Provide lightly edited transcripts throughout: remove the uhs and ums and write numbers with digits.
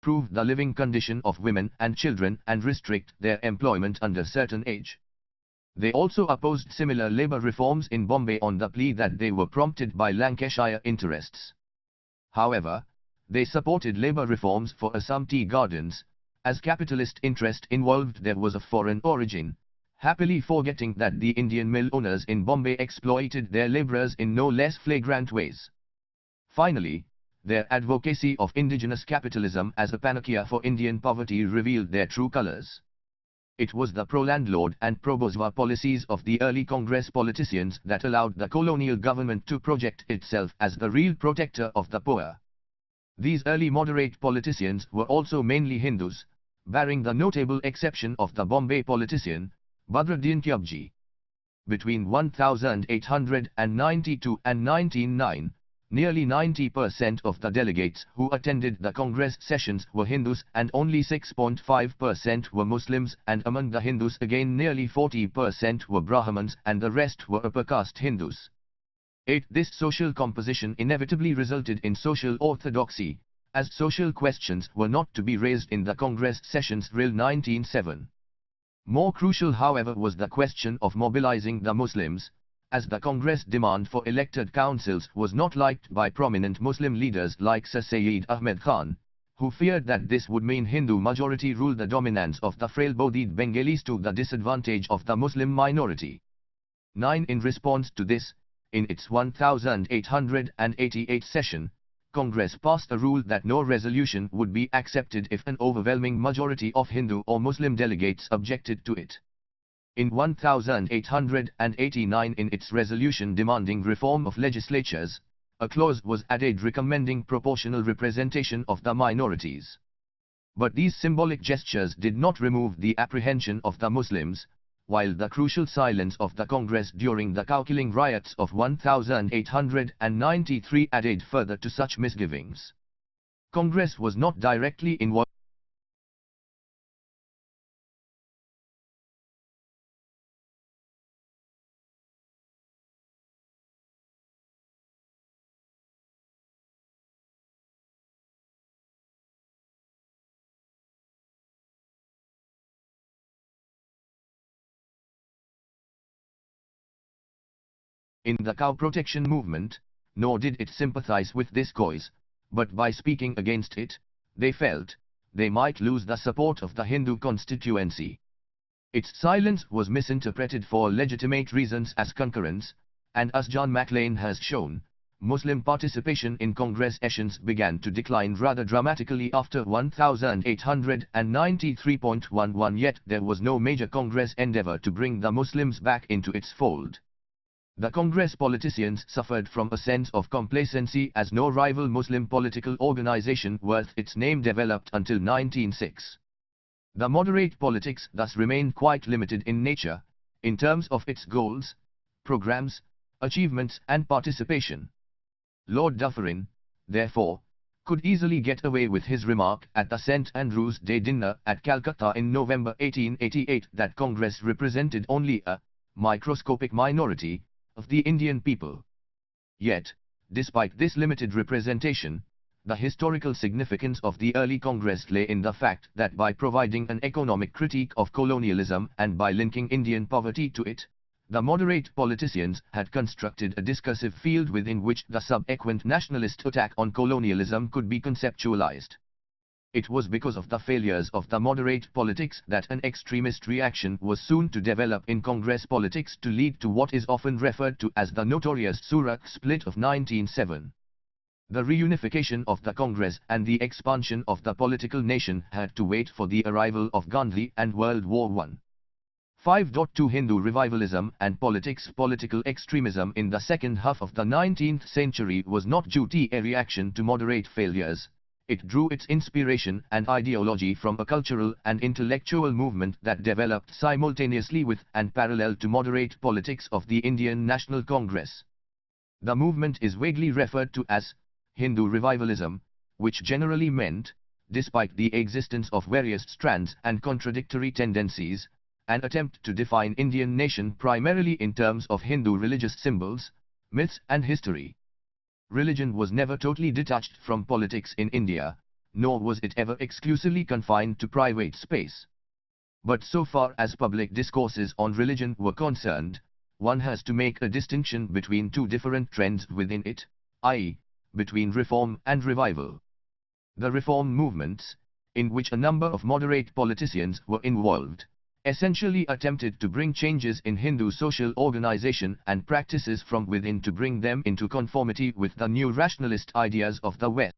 improve the living condition of women and children and restrict their employment under certain age. They also opposed similar labor reforms in Bombay on the plea that they were prompted by Lancashire interests. However, they supported labor reforms for Assam tea gardens, as capitalist interest involved there was of foreign origin, happily forgetting that the Indian mill owners in Bombay exploited their laborers in no less flagrant ways. Finally, their advocacy of indigenous capitalism as a panacea for Indian poverty revealed their true colors. It was the pro-landlord and pro-bourgeois policies of the early Congress politicians that allowed the colonial government to project itself as the real protector of the poor. These early moderate politicians were also mainly Hindus, barring the notable exception of the Bombay politician, Badruddin Tyabji. Between 1892 and 1909, nearly 90% of the delegates who attended the Congress sessions were Hindus and only 6.5% were Muslims, and among the Hindus again nearly 40% were Brahmins and the rest were upper caste Hindus. 8. This social composition inevitably resulted in social orthodoxy, as social questions were not to be raised in the Congress sessions till 1907. More crucial, however, was the question of mobilizing the Muslims, as the Congress demand for elected councils was not liked by prominent Muslim leaders like Sir Sayyid Ahmed Khan, who feared that this would mean Hindu majority rule the dominance of the frail Bodhid Bengalis to the disadvantage of the Muslim minority. 9. In response to this, in its 1888 session, Congress passed a rule that no resolution would be accepted if an overwhelming majority of Hindu or Muslim delegates objected to it. In 1889, in its resolution demanding reform of legislatures, a clause was added recommending proportional representation of the minorities. But these symbolic gestures did not remove the apprehension of the Muslims, while the crucial silence of the Congress during the cow-killing riots of 1893 added further to such misgivings. Congress was not directly involved in the cow protection movement, nor did it sympathize with this cause, but by speaking against it, they felt they might lose the support of the Hindu constituency. Its silence was misinterpreted for legitimate reasons as concurrence, and as John Maclean has shown, Muslim participation in Congress sessions began to decline rather dramatically after 1893.11, yet there was no major Congress endeavor to bring the Muslims back into its fold. The Congress politicians suffered from a sense of complacency as no rival Muslim political organization worth its name developed until 1906. The moderate politics thus remained quite limited in nature, in terms of its goals, programs, achievements and participation. Lord Dufferin, therefore, could easily get away with his remark at the St. Andrew's Day dinner at Calcutta in November 1888 that Congress represented only a microscopic minority of the Indian people. Yet, despite this limited representation, the historical significance of the early Congress lay in the fact that by providing an economic critique of colonialism and by linking Indian poverty to it, the moderate politicians had constructed a discursive field within which the subsequent nationalist attack on colonialism could be conceptualized. It was because of the failures of the moderate politics that an extremist reaction was soon to develop in Congress politics to lead to what is often referred to as the notorious Surat split of 1907. The reunification of the Congress and the expansion of the political nation had to wait for the arrival of Gandhi and World War I. 5.2 Hindu revivalism and political extremism in the second half of the 19th century was not due to a reaction to moderate failures. It drew its inspiration and ideology from a cultural and intellectual movement that developed simultaneously with and parallel to moderate politics of the Indian National Congress. The movement is vaguely referred to as Hindu revivalism, which generally meant, despite the existence of various strands and contradictory tendencies, an attempt to define Indian nation primarily in terms of Hindu religious symbols, myths and history. Religion was never totally detached from politics in India, nor was it ever exclusively confined to private space. But so far as public discourses on religion were concerned, one has to make a distinction between two different trends within it, i.e., between reform and revival. The reform movements, in which a number of moderate politicians were involved, essentially attempted to bring changes in Hindu social organization and practices from within to bring them into conformity with the new rationalist ideas of the West.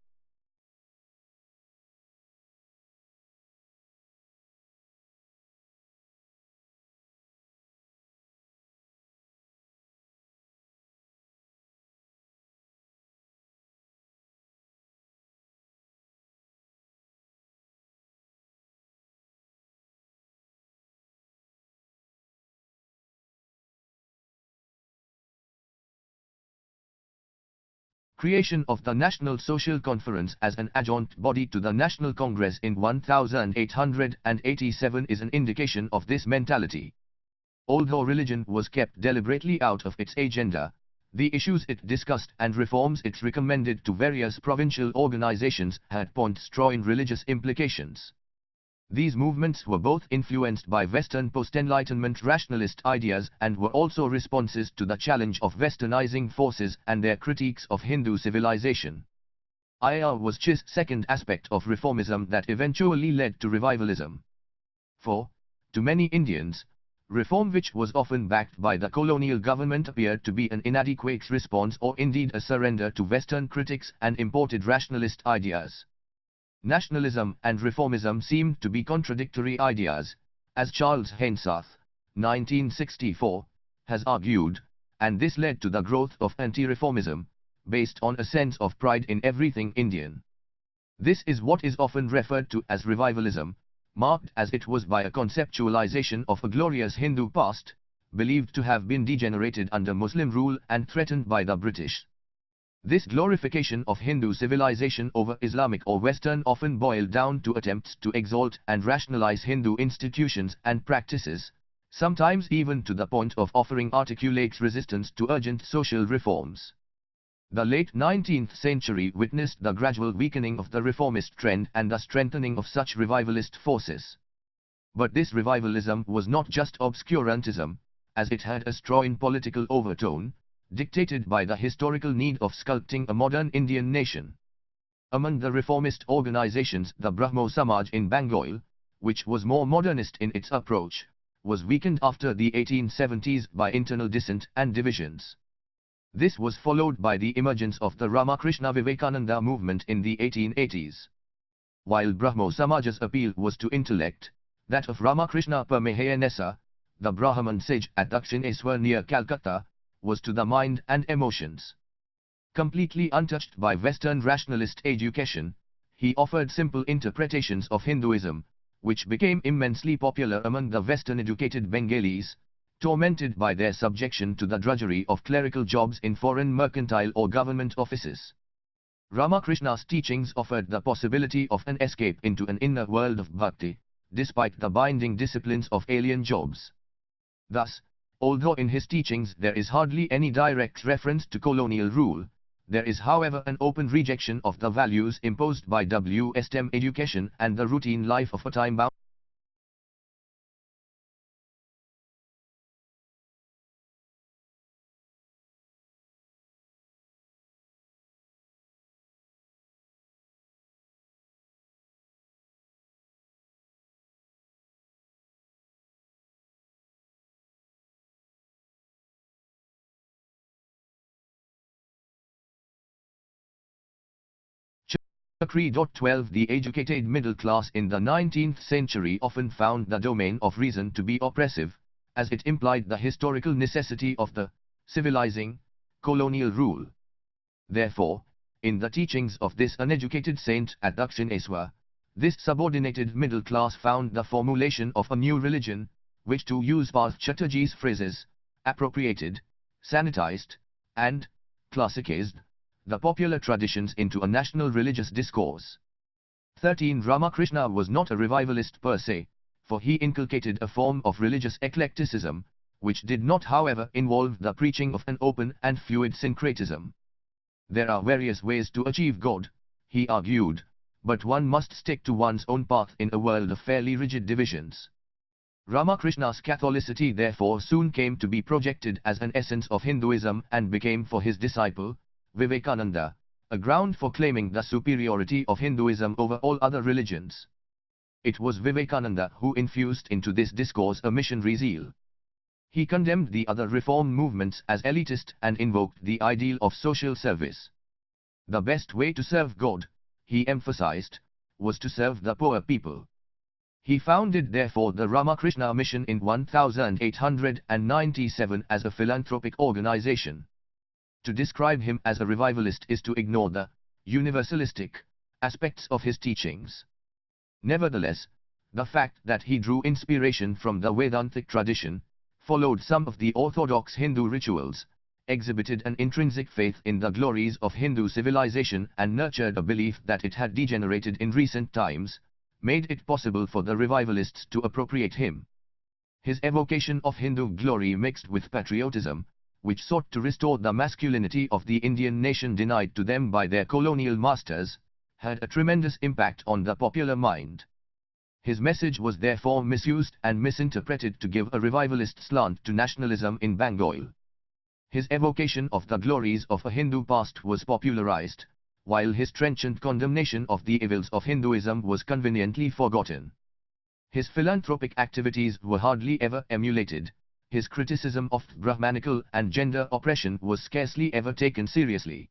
Creation of the National Social Conference as an adjunct body to the National Congress in 1887 is an indication of this mentality. Although religion was kept deliberately out of its agenda, the issues it discussed and reforms it recommended to various provincial organizations had point-strong religious implications. These movements were both influenced by Western post-Enlightenment rationalist ideas and were also responses to the challenge of westernizing forces and their critiques of Hindu civilization. Arya was Ch's second aspect of reformism that eventually led to revivalism. For, to many Indians, reform which was often backed by the colonial government appeared to be an inadequate response or indeed a surrender to Western critics and imported rationalist ideas. Nationalism and reformism seemed to be contradictory ideas, as Charles Hainsworth, 1964, has argued, and this led to the growth of anti-reformism, based on a sense of pride in everything Indian. This is what is often referred to as revivalism, marked as it was by a conceptualization of a glorious Hindu past, believed to have been degenerated under Muslim rule and threatened by the British. This glorification of Hindu civilization over Islamic or Western often boiled down to attempts to exalt and rationalize Hindu institutions and practices, sometimes even to the point of offering articulate resistance to urgent social reforms. The late 19th century witnessed the gradual weakening of the reformist trend and the strengthening of such revivalist forces. But this revivalism was not just obscurantism, as it had a strong political overtone, dictated by the historical need of sculpting a modern Indian nation. Among the reformist organizations, the Brahmo Samaj in Bengal, which was more modernist in its approach, was weakened after the 1870s by internal dissent and divisions. This was followed by the emergence of the Ramakrishna Vivekananda movement in the 1880s. While Brahmo Samaj's appeal was to intellect, that of Ramakrishna Paramahansa, the Brahman sage at Dakshineswar near Calcutta, was to the mind and emotions. Completely untouched by Western rationalist education, he offered simple interpretations of Hinduism, which became immensely popular among the Western-educated Bengalis, tormented by their subjection to the drudgery of clerical jobs in foreign mercantile or government offices. Ramakrishna's teachings offered the possibility of an escape into an inner world of bhakti, despite the binding disciplines of alien jobs. Thus, although in his teachings there is hardly any direct reference to colonial rule, there is however an open rejection of the values imposed by Western education and the routine life of a time-bound. Creed. 12 The educated middle class in the 19th century often found the domain of reason to be oppressive, as it implied the historical necessity of the civilizing colonial rule. Therefore, in the teachings of this uneducated saint at Dakshineswar, this subordinated middle class found the formulation of a new religion, which, to use Parth Chatterjee's phrases, appropriated, sanitized, and classicized the popular traditions into a national religious discourse. 13 Ramakrishna was not a revivalist per se, for he inculcated a form of religious eclecticism, which did not however involve the preaching of an open and fluid syncretism. There are various ways to achieve God, he argued, but one must stick to one's own path in a world of fairly rigid divisions. Ramakrishna's Catholicity therefore soon came to be projected as an essence of Hinduism and became for his disciple, Vivekananda, a ground for claiming the superiority of Hinduism over all other religions. It was Vivekananda who infused into this discourse a missionary zeal. He condemned the other reform movements as elitist and invoked the ideal of social service. The best way to serve God, he emphasized, was to serve the poor people. He founded therefore the Ramakrishna Mission in 1897 as a philanthropic organization. To describe him as a revivalist is to ignore the universalistic aspects of his teachings. Nevertheless, the fact that he drew inspiration from the Vedantic tradition, followed some of the orthodox Hindu rituals, exhibited an intrinsic faith in the glories of Hindu civilization and nurtured a belief that it had degenerated in recent times, made it possible for the revivalists to appropriate him. His evocation of Hindu glory mixed with patriotism, which sought to restore the masculinity of the Indian nation denied to them by their colonial masters, had a tremendous impact on the popular mind. His message was therefore misused and misinterpreted to give a revivalist slant to nationalism in Bengal. His evocation of the glories of a Hindu past was popularized, while his trenchant condemnation of the evils of Hinduism was conveniently forgotten. His philanthropic activities were hardly ever emulated. His criticism of Brahmanical and gender oppression was scarcely ever taken seriously.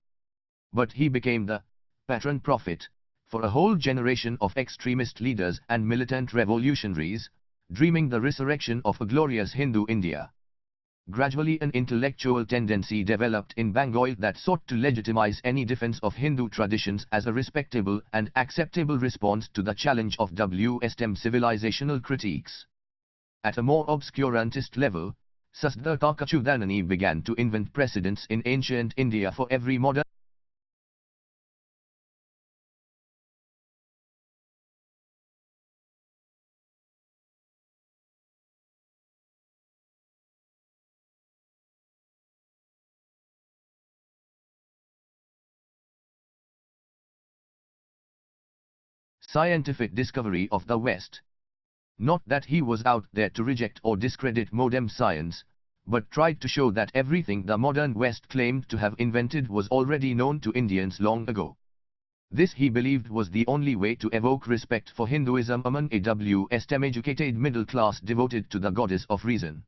But he became the patron prophet for a whole generation of extremist leaders and militant revolutionaries, dreaming the resurrection of a glorious Hindu India. Gradually an intellectual tendency developed in Bengal that sought to legitimize any defense of Hindu traditions as a respectable and acceptable response to the challenge of Western civilizational critiques. At a more obscurantist level, Sastha Kachudanani began to invent precedents in ancient India for every modern scientific discovery of the West. Not that he was out there to reject or discredit modern science, but tried to show that everything the modern West claimed to have invented was already known to Indians long ago. This he believed was the only way to evoke respect for Hinduism among a Western-educated middle class devoted to the goddess of reason.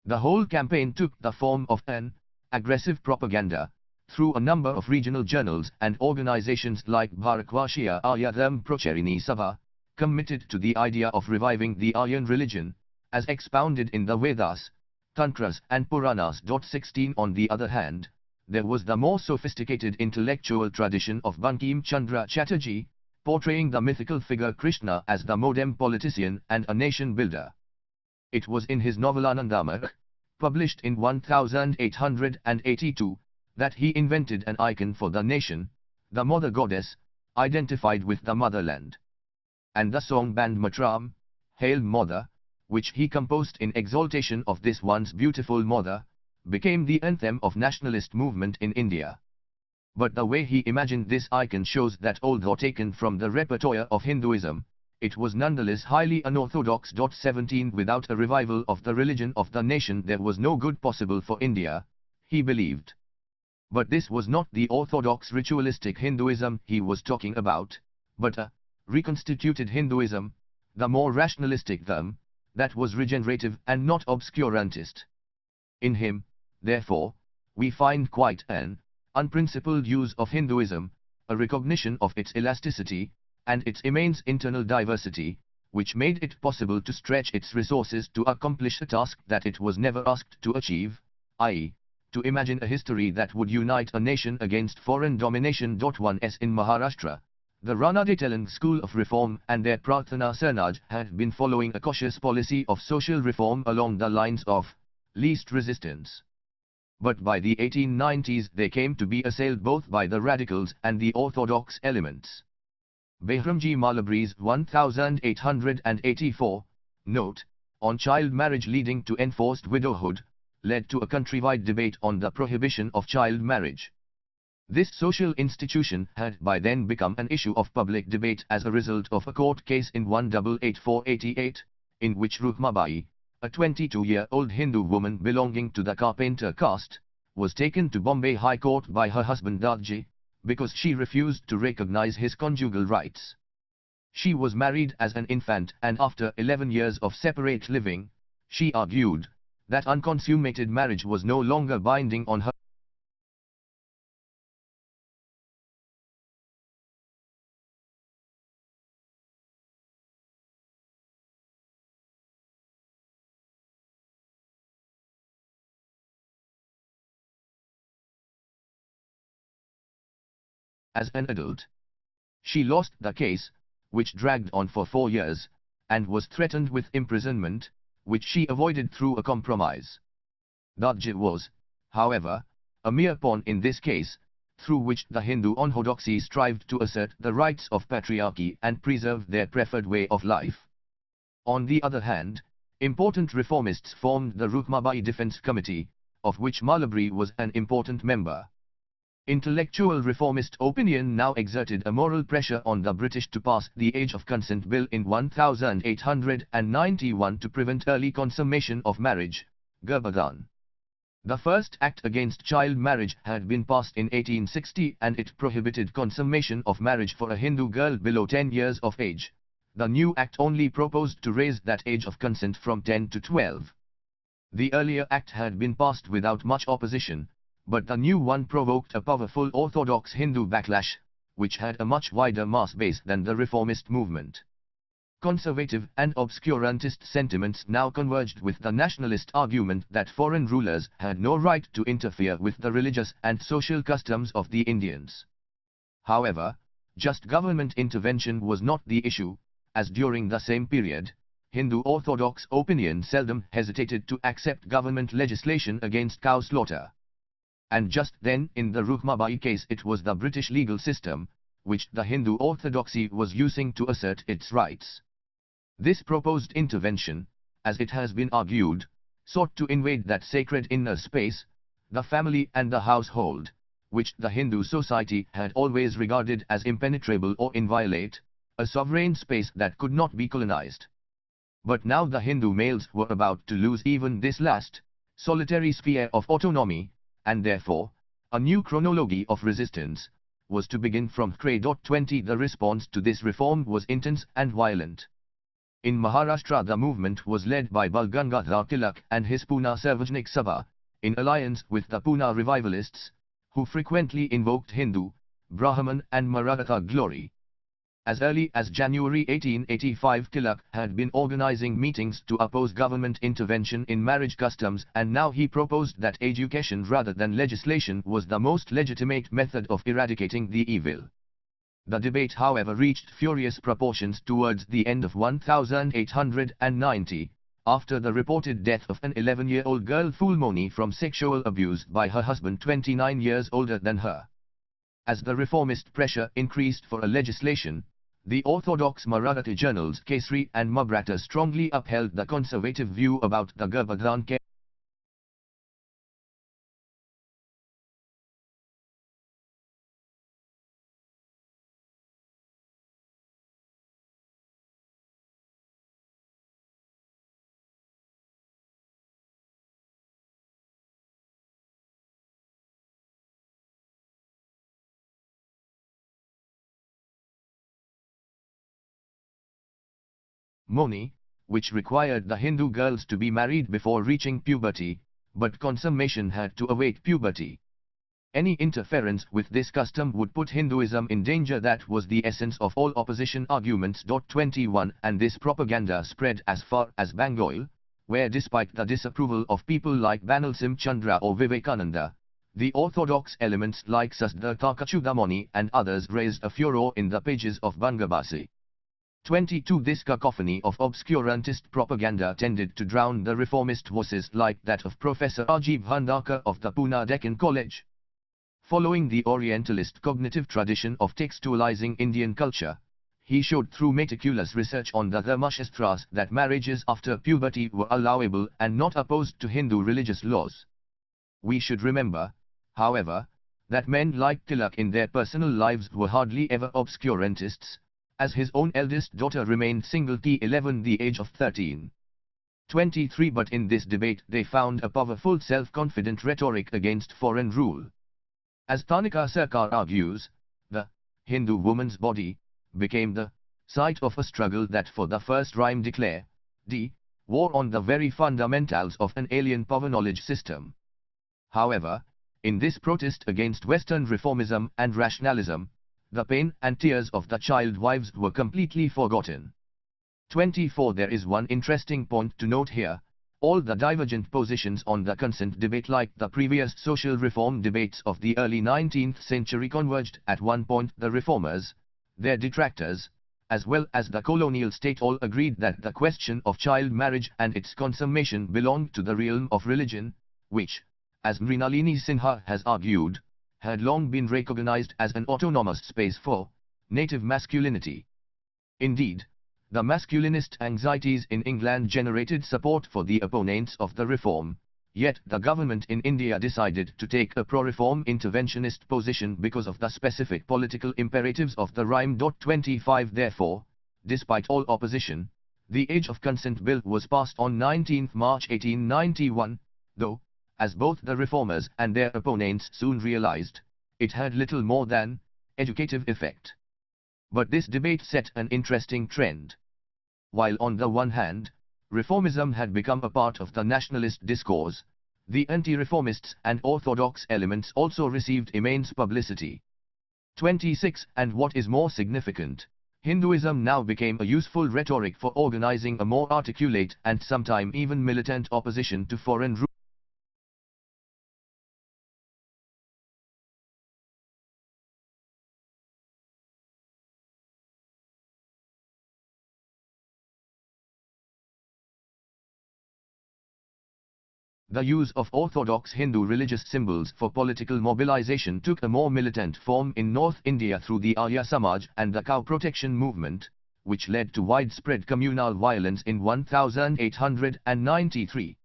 The whole campaign took the form of an aggressive propaganda, through a number of regional journals and organizations like Bharatvarshiya Arya Procharini Sabha, committed to the idea of reviving the Aryan religion, as expounded in the Vedas, Tantras and Puranas. 16 On the other hand, there was the more sophisticated intellectual tradition of Bankim Chandra Chatterjee, portraying the mythical figure Krishna as the modern politician and a nation builder. It was in his novel Anandamaya, published in 1882, that he invented an icon for the nation, the mother goddess, identified with the motherland. And the song Band Matram, Hail Mother, which he composed in exaltation of this once beautiful mother, became the anthem of nationalist movement in India. But the way he imagined this icon shows that although taken from the repertoire of Hinduism, it was nonetheless highly unorthodox. 17 Without a revival of the religion of the nation there was no good possible for India, he believed. But this was not the orthodox ritualistic Hinduism he was talking about, but a reconstituted Hinduism, the more rationalistic them, that was regenerative and not obscurantist. In him, therefore, we find quite an unprincipled use of Hinduism, a recognition of its elasticity, and its immense internal diversity, which made it possible to stretch its resources to accomplish a task that it was never asked to achieve, i.e., to imagine a history that would unite a nation against foreign domination. 1s In Maharashtra, the Ranade school of reform and their Prarthana Sarnaj had been following a cautious policy of social reform along the lines of least resistance. But by the 1890s they came to be assailed both by the radicals and the orthodox elements. Behramji Malabri's 1884 note on child marriage leading to enforced widowhood led to a countrywide debate on the prohibition of child marriage. This social institution had by then become an issue of public debate as a result of a court case in 1884-88, in which Rukmabai, a 22-year-old Hindu woman belonging to the carpenter caste, was taken to Bombay High Court by her husband Dadji, because she refused to recognize his conjugal rights. She was married as an infant, and after 11 years of separate living, she argued that unconsummated marriage was no longer binding on her. As an adult, she lost the case, which dragged on for 4 years, and was threatened with imprisonment, which she avoided through a compromise. Dadji was, however, a mere pawn in this case, through which the Hindu orthodoxy strived to assert the rights of patriarchy and preserve their preferred way of life. On the other hand, important reformists formed the Rukmabai Defence Committee, of which Malabari was an important member. Intellectual reformist opinion now exerted a moral pressure on the British to pass the Age of Consent Bill in 1891 to prevent early consummation of marriage, Garbhadan. The first act against child marriage had been passed in 1860, and it prohibited consummation of marriage for a Hindu girl below 10 years of age. The new act only proposed to raise that age of consent from 10 to 12. The earlier act had been passed without much opposition, but the new one provoked a powerful orthodox Hindu backlash, which had a much wider mass base than the reformist movement. Conservative and obscurantist sentiments now converged with the nationalist argument that foreign rulers had no right to interfere with the religious and social customs of the Indians. However, just government intervention was not the issue, as during the same period, Hindu orthodox opinion seldom hesitated to accept government legislation against cow slaughter. And just then, in the Rukmabai case, it was the British legal system, which the Hindu orthodoxy was using to assert its rights. This proposed intervention, as it has been argued, sought to invade that sacred inner space, the family and the household, which the Hindu society had always regarded as impenetrable or inviolate, a sovereign space that could not be colonized. But now the Hindu males were about to lose even this last, solitary sphere of autonomy, and therefore, a new chronology of resistance was to begin from 20. The response to this reform was intense and violent. In Maharashtra, the movement was led by Bal Gangadhar Tilak and his Pune Sarvajnik Sabha, in alliance with the Pune Revivalists, who frequently invoked Hindu, Brahman and Maratha glory. As early as January 1885, Tilak had been organizing meetings to oppose government intervention in marriage customs, and now he proposed that education rather than legislation was the most legitimate method of eradicating the evil. The debate, however, reached furious proportions towards the end of 1890, after the reported death of an 11-year-old girl Fulmoni from sexual abuse by her husband 29 years older than her. As the reformist pressure increased for a legislation, the orthodox Marathi journals Kesari and Mabrata strongly upheld the conservative view about the Garbhadan case. Moni, which required the Hindu girls to be married before reaching puberty, but consummation had to await puberty. Any interference with this custom would put Hinduism in danger. That was the essence of all opposition arguments. 21 And this propaganda spread as far as Bengal, where despite the disapproval of people like Banalsim Chandra or Vivekananda, the orthodox elements like Sasdatha Kachudamani and others raised a furor in the pages of Bangabasi. 22 This cacophony of obscurantist propaganda tended to drown the reformist voices like that of Professor Rajiv Bhandakar of the Pune Deccan College. Following the Orientalist cognitive tradition of textualizing Indian culture, he showed through meticulous research on the Dharmashastras that marriages after puberty were allowable and not opposed to Hindu religious laws. We should remember, however, that men like Tilak in their personal lives were hardly ever obscurantists, as his own eldest daughter remained single till 11 the age of 13. 23 But in this debate they found a powerful self-confident rhetoric against foreign rule. As Tanika Sarkar argues, the Hindu woman's body became the site of a struggle that for the first rhyme declare the war on the very fundamentals of an alien power knowledge system. However, in this protest against Western reformism and rationalism, the pain and tears of the child wives were completely forgotten. 24 There is one interesting point to note here. All the divergent positions on the consent debate, like the previous social reform debates of the early 19th century, converged at one point. The reformers, their detractors, as well as the colonial state all agreed that the question of child marriage and its consummation belonged to the realm of religion, which, as Mrinalini Sinha has argued, had long been recognized as an autonomous space for native masculinity. Indeed, the masculinist anxieties in England generated support for the opponents of the reform, yet the government in India decided to take a pro-reform interventionist position because of the specific political imperatives of the rhyme. 25 Therefore, despite all opposition, the Age of Consent Bill was passed on 19 March 1891, though, as both the reformers and their opponents soon realized, it had little more than educative effect. But this debate set an interesting trend. While on the one hand, reformism had become a part of the nationalist discourse, the anti-reformists and orthodox elements also received immense publicity. 26 And what is more significant, Hinduism now became a useful rhetoric for organizing a more articulate and sometime even militant opposition to foreign rule. The use of orthodox Hindu religious symbols for political mobilization took a more militant form in North India through the Arya Samaj and the cow protection movement, which led to widespread communal violence in 1893.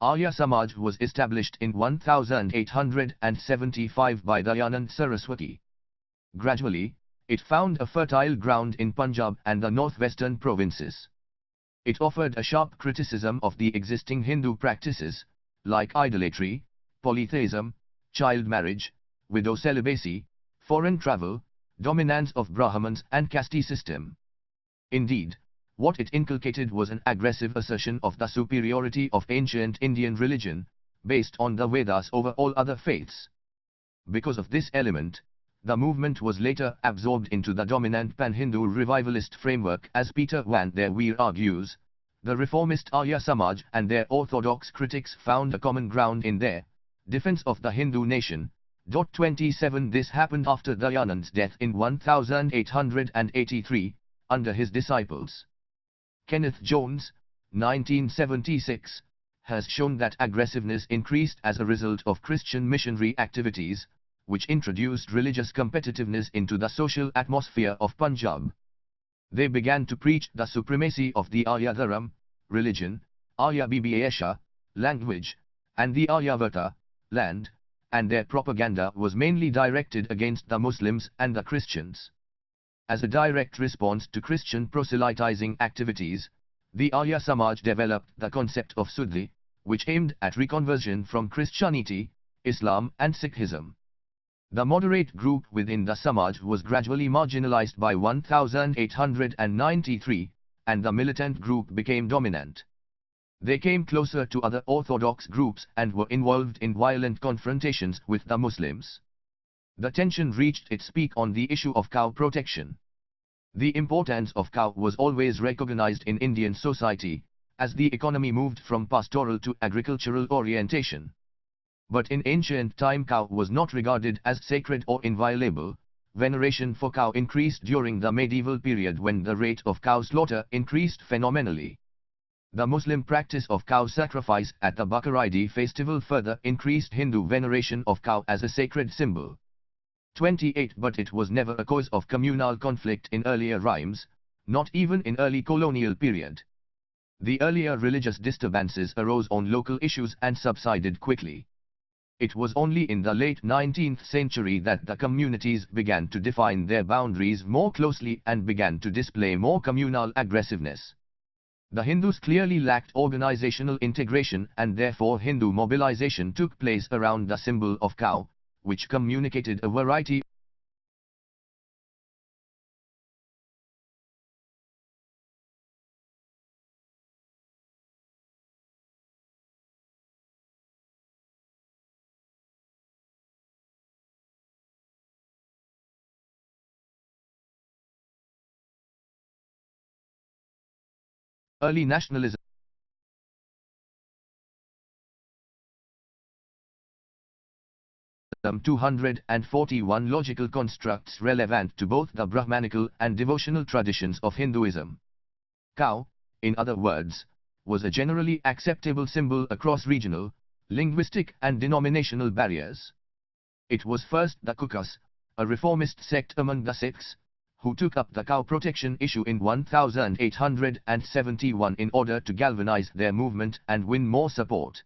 Arya Samaj was established in 1875 by Dayanand Saraswati. Gradually, it found a fertile ground in Punjab and the northwestern provinces. It offered a sharp criticism of the existing Hindu practices, like idolatry, polytheism, child marriage, widow celibacy, foreign travel, dominance of Brahmins and caste system. Indeed, what it inculcated was an aggressive assertion of the superiority of ancient Indian religion, based on the Vedas over all other faiths. Because of this element, the movement was later absorbed into the dominant pan-Hindu revivalist framework, as Peter van der Weer argues. The reformist Arya Samaj and their orthodox critics found a common ground in their defense of the Hindu nation. 27 This happened after Dayanand's death in 1883, under his disciples. Kenneth Jones, 1976, has shown that aggressiveness increased as a result of Christian missionary activities, which introduced religious competitiveness into the social atmosphere of Punjab. They began to preach the supremacy of the Arya Dharam, religion, Arya Bhasha, language, and the Aryavarta, land, and their propaganda was mainly directed against the Muslims and the Christians. As a direct response to Christian proselytizing activities, the Arya Samaj developed the concept of Suddhi, which aimed at reconversion from Christianity, Islam and Sikhism. The moderate group within the Samaj was gradually marginalized by 1893, and the militant group became dominant. They came closer to other orthodox groups and were involved in violent confrontations with the Muslims. The tension reached its peak on the issue of cow protection. The importance of cow was always recognized in Indian society, as the economy moved from pastoral to agricultural orientation. But in ancient time cow was not regarded as sacred or inviolable. Veneration for cow increased during the medieval period when the rate of cow slaughter increased phenomenally. The Muslim practice of cow sacrifice at the Bakaridi festival further increased Hindu veneration of cow as a sacred symbol. 28 But it was never a cause of communal conflict in earlier rhymes, not even in early colonial period. The earlier religious disturbances arose on local issues and subsided quickly. It was only in the late 19th century that the communities began to define their boundaries more closely and began to display more communal aggressiveness. The Hindus clearly lacked organizational integration, and therefore Hindu mobilization took place around the symbol of cow, which communicated a variety early nationalism. 241 logical constructs relevant to both the Brahmanical and devotional traditions of Hinduism. Cow, in other words, was a generally acceptable symbol across regional, linguistic and denominational barriers. It was first the Kukas, a reformist sect among the Sikhs, who took up the cow protection issue in 1871 in order to galvanize their movement and win more support.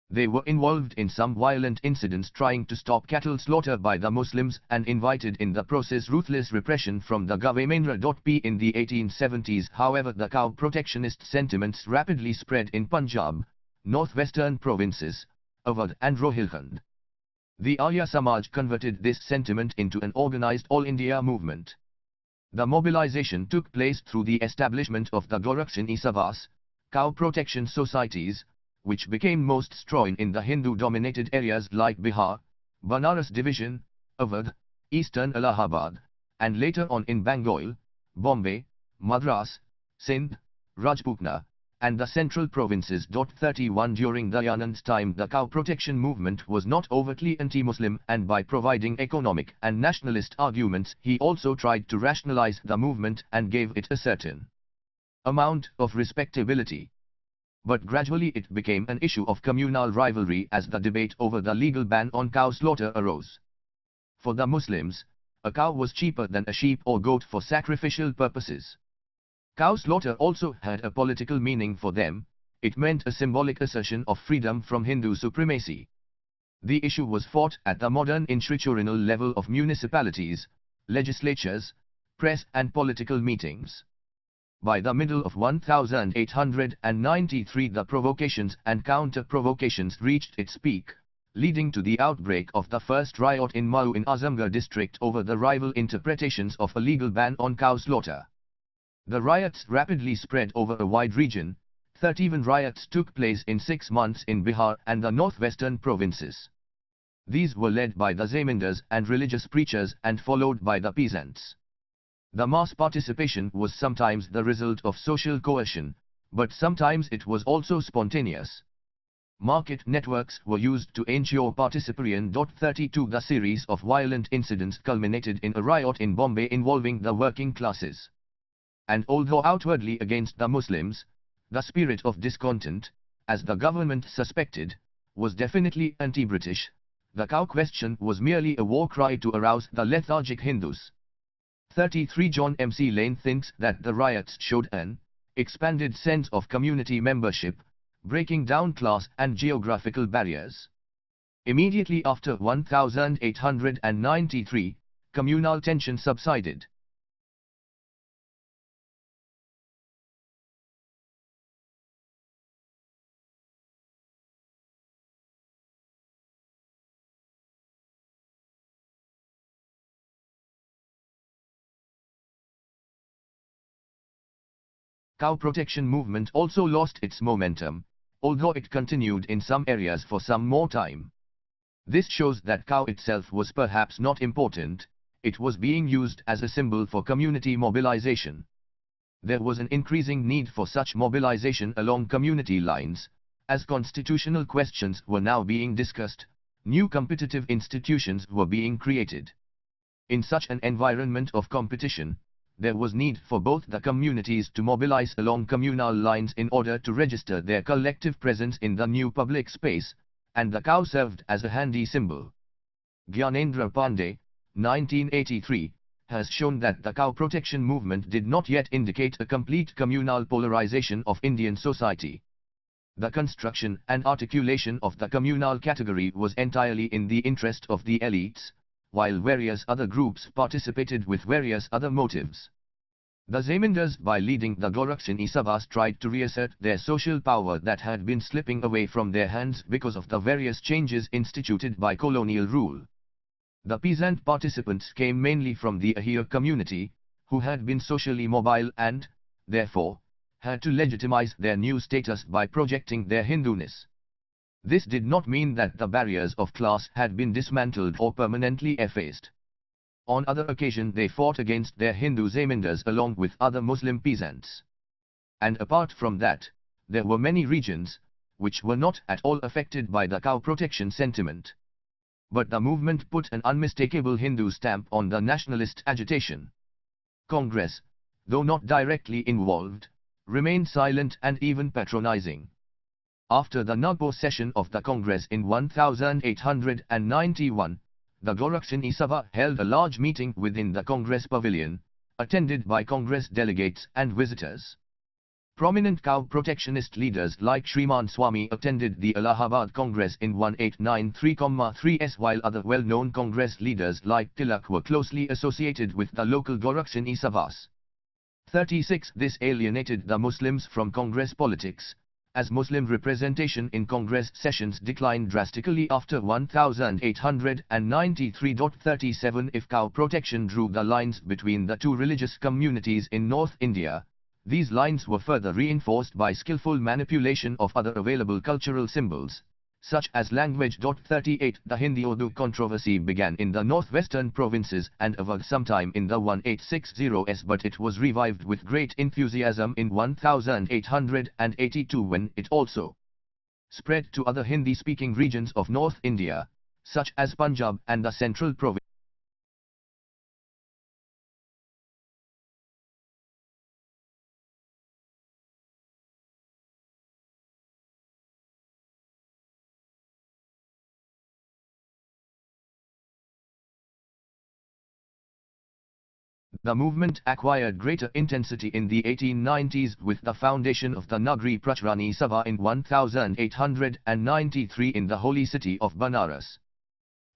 They were involved in some violent incidents trying to stop cattle slaughter by the Muslims and invited in the process ruthless repression from the government. In the 1870s, however, the cow protectionist sentiments rapidly spread in Punjab, northwestern provinces, Awadh and Rohilkhand. The Arya Samaj converted this sentiment into an organized all-India movement. The mobilization took place through the establishment of the Gorakshani Sabhas, cow protection societies, which became most strong in the Hindu-dominated areas like Bihar, Banaras division, Awadh, eastern Allahabad, and later on in Bengal, Bombay, Madras, Sindh, Rajputana, and the central provinces. 31 During Dayanand's time, the cow protection movement was not overtly anti-Muslim, and by providing economic and nationalist arguments, he also tried to rationalize the movement and gave it a certain amount of respectability. But gradually it became an issue of communal rivalry as the debate over the legal ban on cow slaughter arose. For the Muslims, a cow was cheaper than a sheep or goat for sacrificial purposes. Cow slaughter also had a political meaning for them. It meant a symbolic assertion of freedom from Hindu supremacy. The issue was fought at the modern institutional level of municipalities, legislatures, press and political meetings. By the middle of 1893, the provocations and counter-provocations reached its peak, leading to the outbreak of the first riot in Mau in Azamgarh district over the rival interpretations of a legal ban on cow slaughter. The riots rapidly spread over a wide region. 31 riots took place in 6 months in Bihar and the northwestern provinces. These were led by the Zamindars and religious preachers and followed by the peasants. The mass participation was sometimes the result of social coercion, but sometimes it was also spontaneous. Market networks were used to ensure participation. 32 The series of violent incidents culminated in a riot in Bombay involving the working classes. And although outwardly against the Muslims, the spirit of discontent, as the government suspected, was definitely anti-British. The cow question was merely a war cry to arouse the lethargic Hindus. 33 John M.C. Lane thinks that the riots showed an expanded sense of community membership, breaking down class and geographical barriers. Immediately after 1893, communal tension subsided. Cow protection movement also lost its momentum, although it continued in some areas for some more time. This shows that cow itself was perhaps not important. It was being used as a symbol for community mobilization. There was an increasing need for such mobilization along community lines. As constitutional questions were now being discussed, new competitive institutions were being created. In such an environment of competition, there was need for both the communities to mobilize along communal lines in order to register their collective presence in the new public space, and the cow served as a handy symbol. Gyanendra Pandey, 1983, has shown that the cow protection movement did not yet indicate a complete communal polarization of Indian society. The construction and articulation of the communal category was entirely in the interest of the elites, while various other groups participated with various other motives. The Zamindars, by leading the Gorakshani Sabhas, tried to reassert their social power that had been slipping away from their hands because of the various changes instituted by colonial rule. The peasant participants came mainly from the Ahir community, who had been socially mobile and, therefore, had to legitimize their new status by projecting their Hinduness. This did not mean that the barriers of class had been dismantled or permanently effaced. On other occasions they fought against their Hindu Zamindars along with other Muslim peasants. And apart from that, there were many regions, which were not at all affected by the cow protection sentiment. But the movement put an unmistakable Hindu stamp on the nationalist agitation. Congress, though not directly involved, remained silent and even patronizing. After the Nagpur session of the Congress in 1891, the Gorakshani Sabha held a large meeting within the Congress pavilion, attended by Congress delegates and visitors. Prominent cow protectionist leaders like Shriman Swami attended the Allahabad Congress in 1893-3s, while other well-known Congress leaders like Tilak were closely associated with the local Gorakshani Sabhas. 36. This alienated the Muslims from Congress politics, as Muslim representation in Congress sessions declined drastically after 1893. 37. If cow protection drew the lines between the two religious communities in North India, these lines were further reinforced by skillful manipulation of other available cultural symbols, such as language. 38. The Hindi-Urdu controversy began in the northwestern provinces and evolved sometime in the 1860s, but it was revived with great enthusiasm in 1882 when it also spread to other Hindi-speaking regions of North India, such as Punjab and the central province. The movement acquired greater intensity in the 1890s with the foundation of the Nagri Pracharani Sabha in 1893 in the holy city of Banaras.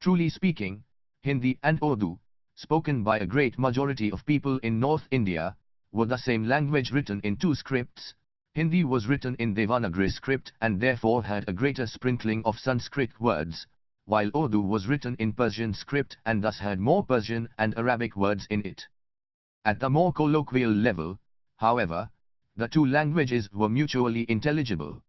Truly speaking, Hindi and Urdu, spoken by a great majority of people in North India, were the same language written in two scripts. Hindi was written in Devanagari script and therefore had a greater sprinkling of Sanskrit words, while Urdu was written in Persian script and thus had more Persian and Arabic words in it. At the more colloquial level, however, the two languages were mutually intelligible.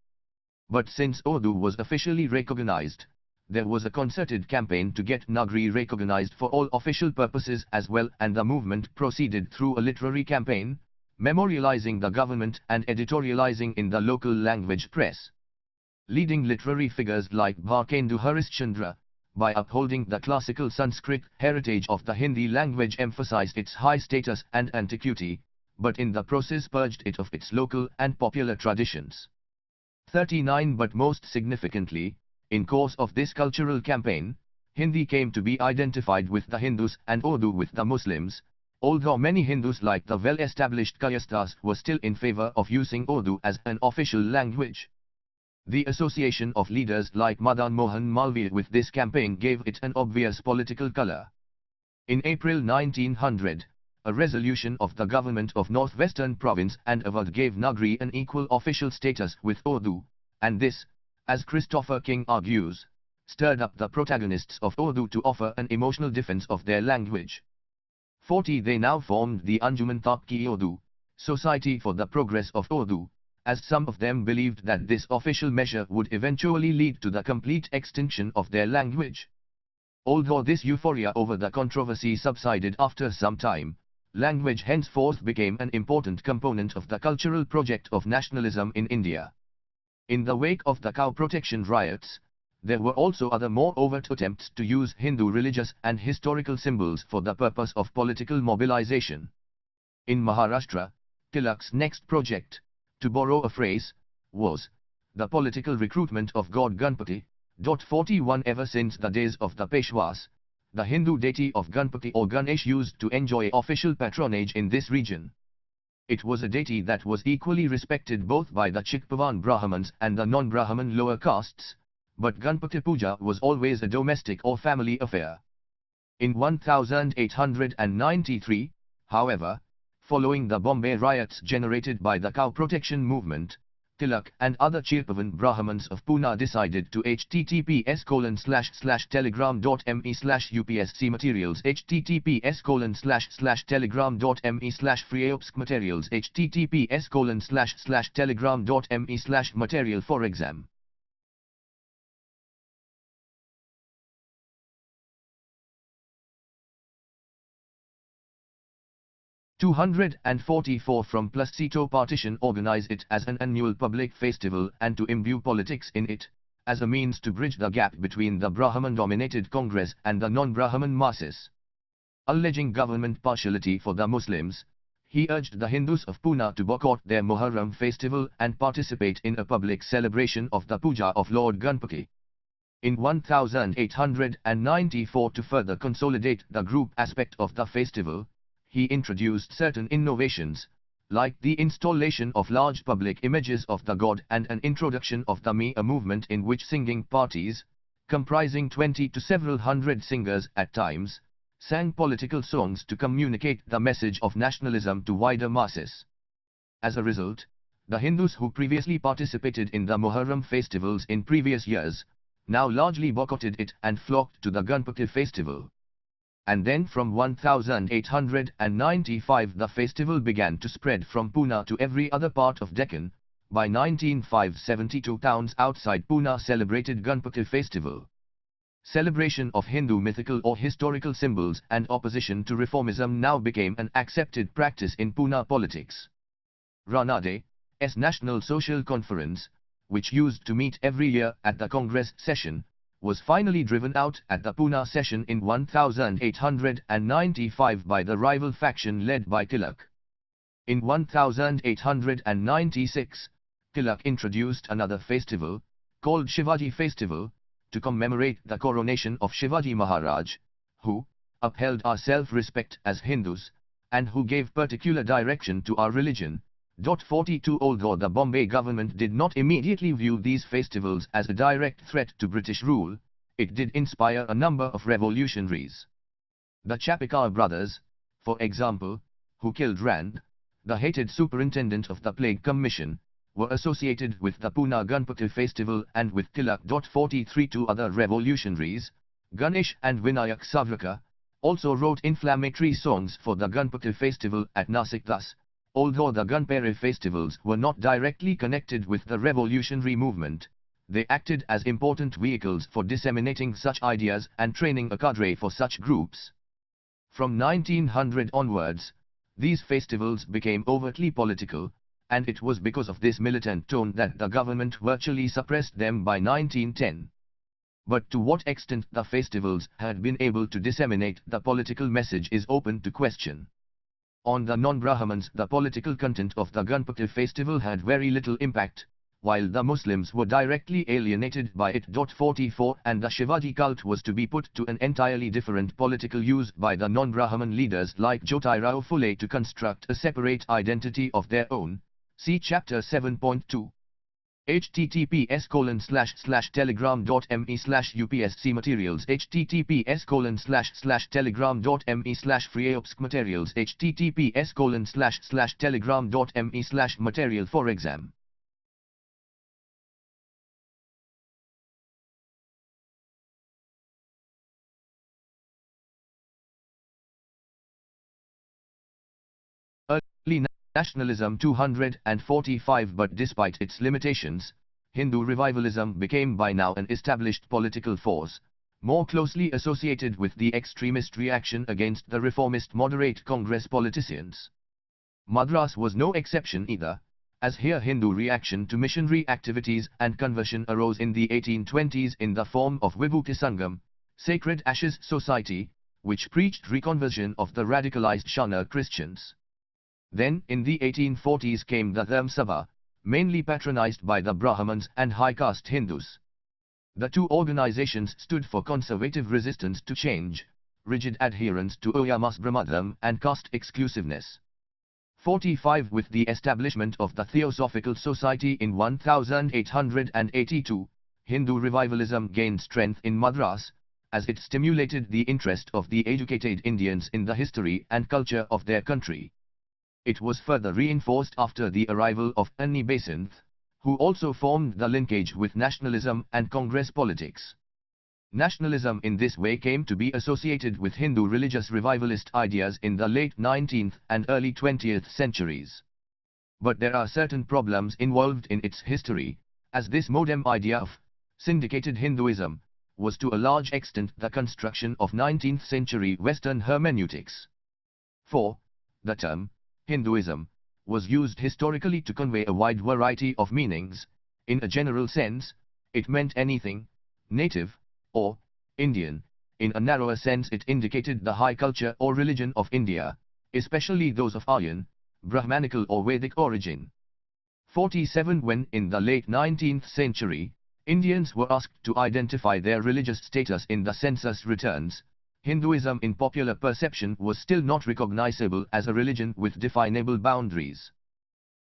But since Urdu was officially recognized, there was a concerted campaign to get Nagri recognized for all official purposes as well, and the movement proceeded through a literary campaign, memorializing the government and editorializing in the local language press. Leading literary figures like Bharkendu Harishchandra, by upholding the classical Sanskrit heritage of the Hindi language, emphasized its high status and antiquity, but in the process purged it of its local and popular traditions. 39. But most significantly, in course of this cultural campaign, Hindi came to be identified with the Hindus and Urdu with the Muslims, although many Hindus like the well-established Kayasthas were still in favor of using Urdu as an official language. The association of leaders like Madan Mohan Malviya with this campaign gave it an obvious political color. In April 1900, a resolution of the government of Northwestern Province and Awadh gave Nagri an equal official status with Urdu, and this, as Christopher King argues, stirred up the protagonists of Urdu to offer an emotional defense of their language. 40. They now formed the Anjuman Tark-e-Urdu, Society for the Progress of Urdu, as some of them believed that this official measure would eventually lead to the complete extinction of their language. Although this euphoria over the controversy subsided after some time, language henceforth became an important component of the cultural project of nationalism in India. In the wake of the cow protection riots, there were also other more overt attempts to use Hindu religious and historical symbols for the purpose of political mobilization. In Maharashtra, Tilak's next project, to borrow a phrase, was the political recruitment of God Ganpati. 41. Ever since the days of the Peshwas, the Hindu deity of Ganpati or Ganesh used to enjoy official patronage in this region. It was a deity that was equally respected both by the Chikpavan Brahmins and the non-Brahmin lower castes, but Ganpati Puja was always a domestic or family affair. In 1893, however, following the Bombay riots generated by the cow protection movement, Tilak and other Chirpavan Brahmins of Pune decided to https://telegram.me/upsc materials https://telegram.me/freeopsk materials https://telegram.me/material for exam. (244) From PLASSEY to Partition organize it as an annual public festival and to imbue politics in it, as a means to bridge the gap between the Brahman-dominated Congress and the non-Brahman masses. Alleging government partiality for the Muslims, he urged the Hindus of Pune to boycott their Muharram festival and participate in a public celebration of the puja of Lord Ganpati. In 1894, to further consolidate the group aspect of the festival, he introduced certain innovations, like the installation of large public images of the god and an introduction of the Mia movement in which singing parties, comprising 20 to several hundred singers at times, sang political songs to communicate the message of nationalism to wider masses. As a result, the Hindus who previously participated in the Muharram festivals in previous years, now largely boycotted it and flocked to the Ganpati festival. And then from 1895 the festival began to spread from Pune to every other part of Deccan. By 1972 towns outside Pune celebrated Ganpati festival. Celebration of Hindu mythical or historical symbols and opposition to reformism now became an accepted practice in Pune politics. Ranade, S. National Social Conference, which used to meet every year at the Congress session, was finally driven out at the Pune session in 1895 by the rival faction led by Tilak. In 1896, Tilak introduced another festival, called Shivaji Festival, to commemorate the coronation of Shivaji Maharaj, who upheld our self-respect as Hindus, and who gave particular direction to our religion. 42 Although the Bombay government did not immediately view these festivals as a direct threat to British rule, it did inspire a number of revolutionaries. The Chapekar brothers, for example, who killed Rand, the hated superintendent of the Plague Commission, were associated with the Pune Ganpati festival and with Tilak. 43 Two other revolutionaries, Ganesh and Vinayak Savarkar, also wrote inflammatory songs for the Ganpati festival at Nasik. Thus, although the Ganpati festivals were not directly connected with the revolutionary movement, they acted as important vehicles for disseminating such ideas and training a cadre for such groups. From 1900 onwards, these festivals became overtly political, and it was because of this militant tone that the government virtually suppressed them by 1910. But to what extent the festivals had been able to disseminate the political message is open to question. On the non-Brahmins, the political content of the Ganpati festival had very little impact, while the Muslims were directly alienated by it. 44 And the Shivaji cult was to be put to an entirely different political use by the non-Brahmin leaders like Jyotirao Phule to construct a separate identity of their own. See Chapter 7.2. https://telegram.me/upsc materials https://telegram.me/freeopsk materials https://telegram.me/material for exam. Early Nationalism 245 But despite its limitations, Hindu revivalism became by now an established political force, more closely associated with the extremist reaction against the reformist moderate Congress politicians. Madras was no exception either, as here Hindu reaction to missionary activities and conversion arose in the 1820s in the form of Vibhuti Sangam, Sacred Ashes Society, which preached reconversion of the radicalized Shana Christians. Then in the 1840s came the Dharm Sabha, mainly patronized by the Brahmins and high caste Hindus. The two organizations stood for conservative resistance to change, rigid adherence to Oyamas Brahmadharm and caste exclusiveness. 45 With the establishment of the Theosophical Society in 1882, Hindu revivalism gained strength in Madras, as it stimulated the interest of the educated Indians in the history and culture of their country. It was further reinforced after the arrival of Annie Besant, who also formed the linkage with nationalism and Congress politics. Nationalism in this way came to be associated with Hindu religious revivalist ideas in the late 19th and early 20th centuries. But there are certain problems involved in its history, as this modem idea of syndicated Hinduism was to a large extent the construction of 19th century Western hermeneutics. 4. The term Hinduism was used historically to convey a wide variety of meanings. In a general sense, it meant anything native or Indian. In a narrower sense, it indicated the high culture or religion of India, especially those of Aryan, Brahmanical or Vedic origin. 47 When in the late 19th century, Indians were asked to identify their religious status in the census returns, Hinduism in popular perception was still not recognizable as a religion with definable boundaries.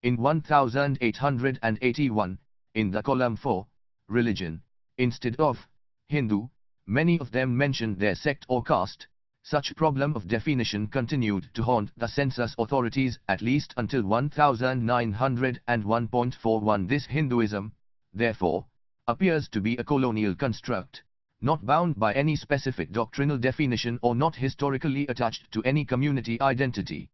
In 1881, in the column for religion, instead of Hindu, many of them mentioned their sect or caste. Such problem of definition continued to haunt the census authorities at least until 1901.41. This Hinduism, therefore, appears to be a colonial construct, not bound by any specific doctrinal definition or not historically attached to any community identity.